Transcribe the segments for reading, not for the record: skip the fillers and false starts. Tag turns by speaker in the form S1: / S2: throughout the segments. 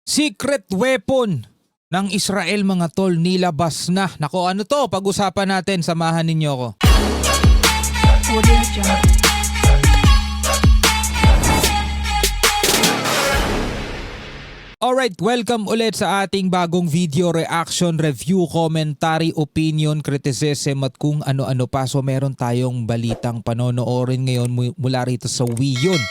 S1: Secret weapon ng Israel mga tol, nilabas na. Nako, ano to? Pag-usapan natin, samahan ninyo ko.
S2: Audio Jungle.
S1: Alright, welcome ulit sa ating bagong video reaction, review, commentary, opinion, criticism at kung ano-ano pa. So meron tayong balitang panonoorin ngayon mula rito sa Wiyon.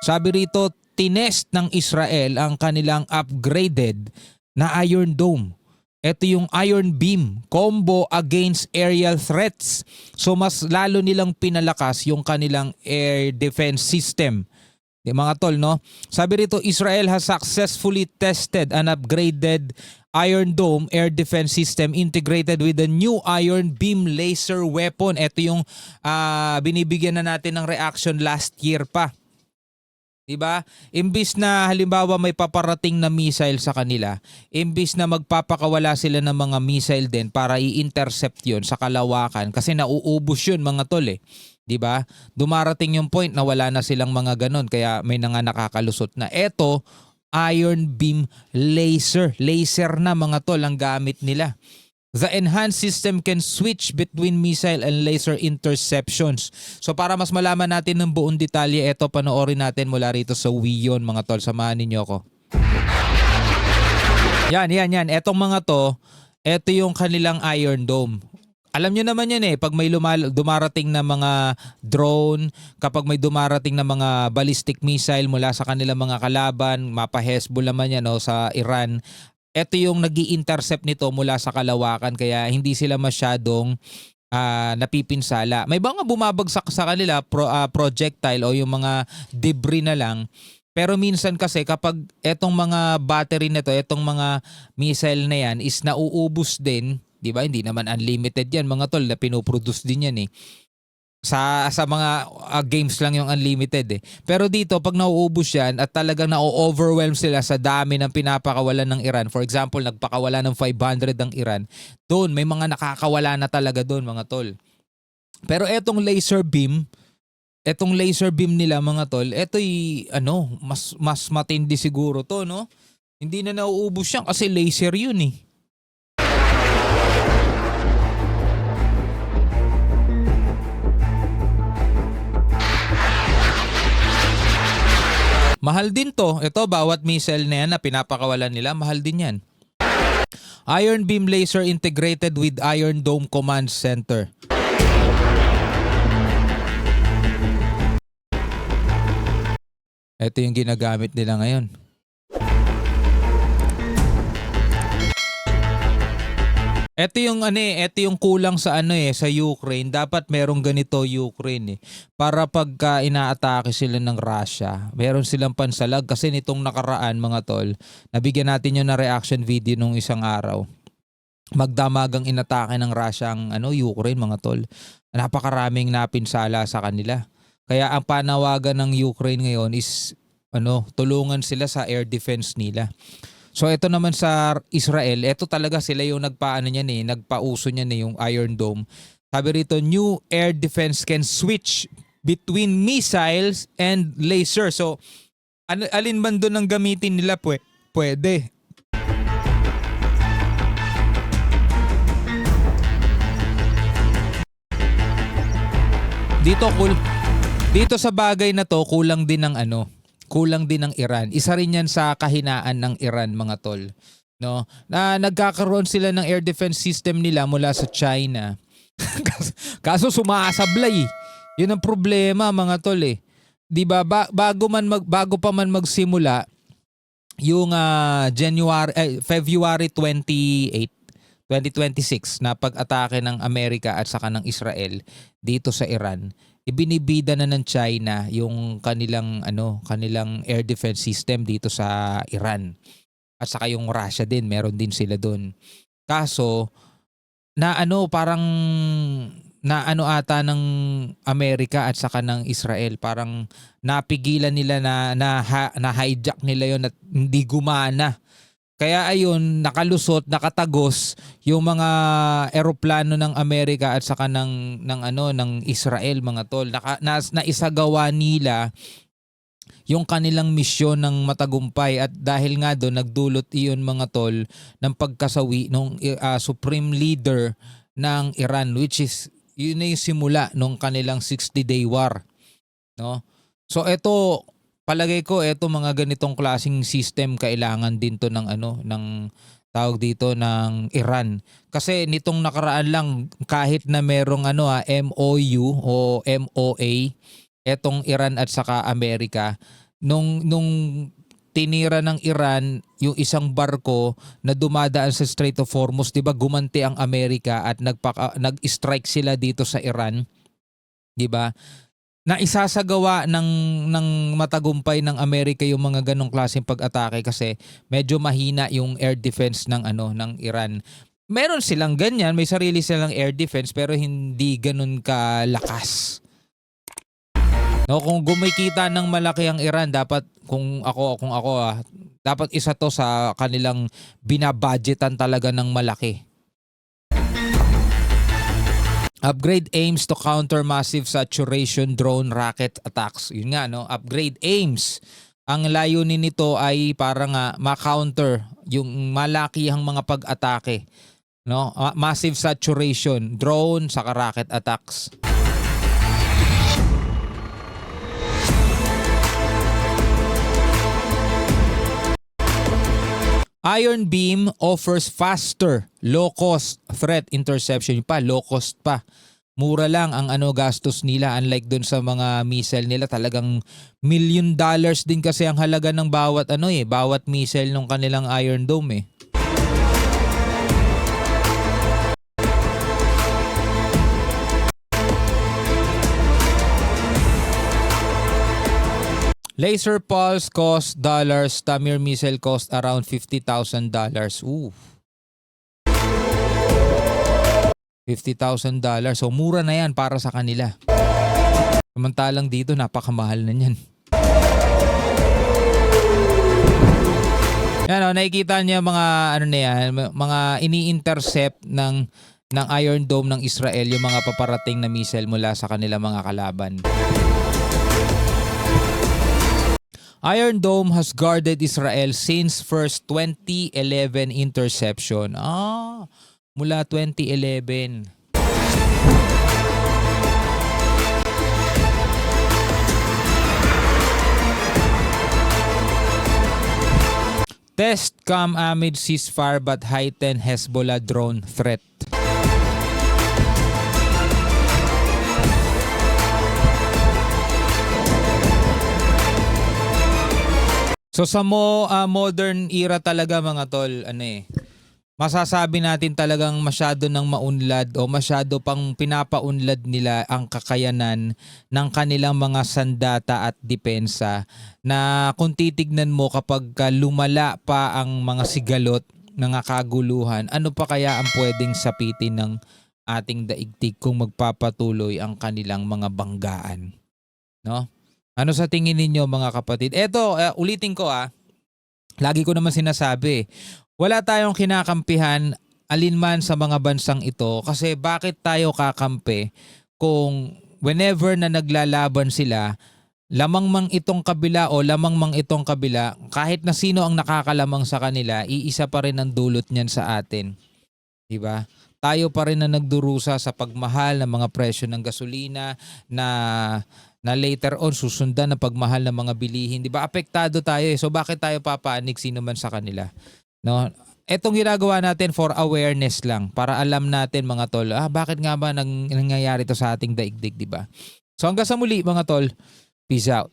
S1: Sabi rito, tinest ng Israel ang kanilang upgraded na Iron Dome. Ito yung Iron Beam combo against aerial threats. So mas lalo nilang pinalakas yung kanilang air defense system. Di mga tol, no? Sabi rito, Israel has successfully tested an upgraded Iron Dome air defense system integrated with the new Iron Beam laser weapon. Ito yung binibigyan na natin ng reaction last year pa. Diba? Imbis na halimbawa may paparating na missile sa kanila, imbis na magpapakawala sila ng mga missile din para i-intercept yun sa kalawakan kasi nauubos yun mga tol eh. 'Di ba? Dumarating yung point na wala na silang mga ganon kaya may nga nakakalusot na. Eto, Iron Beam laser. Laser na mga tol ang gamit nila. The enhanced system can switch between missile and laser interceptions. So para mas malaman natin ng buong detalye, eto panoorin natin mula rito sa Wiyon mga tol. Samahan ninyo ko. Yan. Etong mga to, eto yung kanilang Iron Dome. Alam nyo naman yan eh, pag may dumarating na mga drone, kapag may dumarating na mga ballistic missile mula sa kanilang mga kalaban, mapa-Hezbollah man yan o sa Iran, ito yung nag-i-intercept nito mula sa kalawakan kaya hindi sila masyadong napipinsala. May mga bumabagsak sa kanila projectile o yung mga debris na lang. Pero minsan kasi kapag etong mga battery nito, etong mga missile na yan is nauubos din. Di ba? Hindi naman unlimited yan mga tol na pinoproduce din yan eh. Sa mga games lang yung unlimited eh. Pero dito pag nauubos yan at talagang na-overwhelm sila sa dami ng pinapakawalan ng Iran. For example, nagpakawala ng 500 ang Iran. Doon may mga nakakawala na talaga doon mga tol. Pero etong laser beam nila mga tol, eto'y mas matindi siguro to, no? Hindi na nauubos yan kasi laser yun eh. Mahal din to. Ito, bawat missile na yan na pinapakawalan nila, mahal din yan. Iron Beam Laser integrated with Iron Dome Command Center. Ito yung ginagamit nila ngayon. Ito yung kulang sa sa Ukraine. Dapat merong ganito Ukraine eh. Para pagka inaatake sila ng Russia, meron silang pansalag kasi nitong nakaraan mga tol, nabigyan natin yung na reaction video nung isang araw. Magdamagang inatake ng Russia ang Ukraine mga tol. Napakaraming napinsala sa kanila. Kaya ang panawagan ng Ukraine ngayon is tulungan sila sa air defense nila. So ito naman sa Israel, ito talaga sila yung nagpauso niyan yung Iron Dome. Sabi rito, new air defense can switch between missiles and laser. So alin man doon ang gamitin nila pwede. Dito sa bagay na to kulang din ng Iran. Isa rin yan sa kahinaan ng Iran mga tol. No? Na nagkakaroon sila ng air defense system nila mula sa China. Kaso sumasablay. Yun ang problema mga tol eh. 'Di ba? Bago pa man magsimula yung February 28, 2026 na pag-atake ng Amerika at saka ng Israel dito sa Iran, ibinibida na ng China yung kanilang air defense system dito sa Iran. At saka yung Russia din, meron din sila doon. Kaso parang ata ng Amerika at saka ng Israel, parang napigilan nila na hijack nila yon at hindi gumana. Kaya ayun, nakalusot, nakatagos yung mga eroplano ng Amerika at saka ng Israel mga tol. Naisagawa nila yung kanilang misyon ng matagumpay at dahil nga doon nagdulot iyon mga tol ng pagkasawi ng supreme leader ng Iran, which is yun na yung simula ng kanilang 60-day war, no? So ito, palagay ko ito mga ganitong klaseng system kailangan din to ng ng tawag dito ng Iran. Kasi nitong nakaraan lang kahit na merong MOU o MOA etong Iran at saka Amerika, nung tinira ng Iran yung isang barko na dumadaan sa Strait of Hormuz, 'di ba? Gumanti ang Amerika at nag-strike sila dito sa Iran, 'di ba? Na isasagawa ng matagumpay ng Amerika yung mga ganong klaseng pag-atake kasi medyo mahina yung air defense ng ng Iran. Meron silang ganyan, may sarili silang air defense pero hindi ganun kalakas. No, kung gumikita ng malaki ang Iran, dapat kung ako dapat isa to sa kanilang binabudgetan talaga ng malaki. Upgrade aims to counter massive saturation drone rocket attacks. Yun nga, no? Upgrade aims. Ang layunin nito ay para nga ma-counter yung malakihang mga pag-atake, no? Massive saturation drone saka rocket attacks. Iron Beam offers faster, low-cost threat interception. Yung pa, low-cost pa. Mura lang ang gastos nila, unlike dun sa mga missile nila. Talagang $1 million din kasi ang halaga ng bawat bawat missile ng kanilang Iron Dome eh. Laser pulse cost dollars, Tamir missile cost around $50,000. Ooh. $50,000. So mura na yan para sa kanila. Samantalang dito napakamahal na yan. Yan, nakikita niya mga mga ini-intercept ng Iron Dome ng Israel yung mga paparating na missile mula sa kanila mga kalaban. Iron Dome has guarded Israel since first 2011 interception. Mula 2011. Test come amid ceasefire but heightened Hezbollah drone threat. So sa modern era talaga mga tol, masasabi natin talagang masyado nang maunlad o masyado pang pinapaunlad nila ang kakayanan ng kanilang mga sandata at depensa na kung titignan mo kapag lumala pa ang mga sigalot ng kaguluhan, ano pa kaya ang pwedeng sapitin ng ating daigdig kung magpapatuloy ang kanilang mga banggaan, no? Ano sa tingin ninyo mga kapatid? Eto, ulitin ko lagi ko naman sinasabi, wala tayong kinakampihan alinman sa mga bansang ito kasi bakit tayo kakampi kung whenever na naglalaban sila, lamang mang itong kabila o lamang mang itong kabila, kahit na sino ang nakakalamang sa kanila, iisa pa rin ang dulot niyan sa atin. Diba? Tayo pa rin na nagdurusa sa pagmahal ng mga presyo ng gasolina na later on susundan na pagmahal ng mga bilihin. Diba? Apektado tayo eh. So bakit tayo papanik sino man sa kanila? No? Etong ginagawa natin for awareness lang para alam natin mga tol, bakit nga ba nangyayari to sa ating daigdig, diba? So hanggang sa muli mga tol, peace out.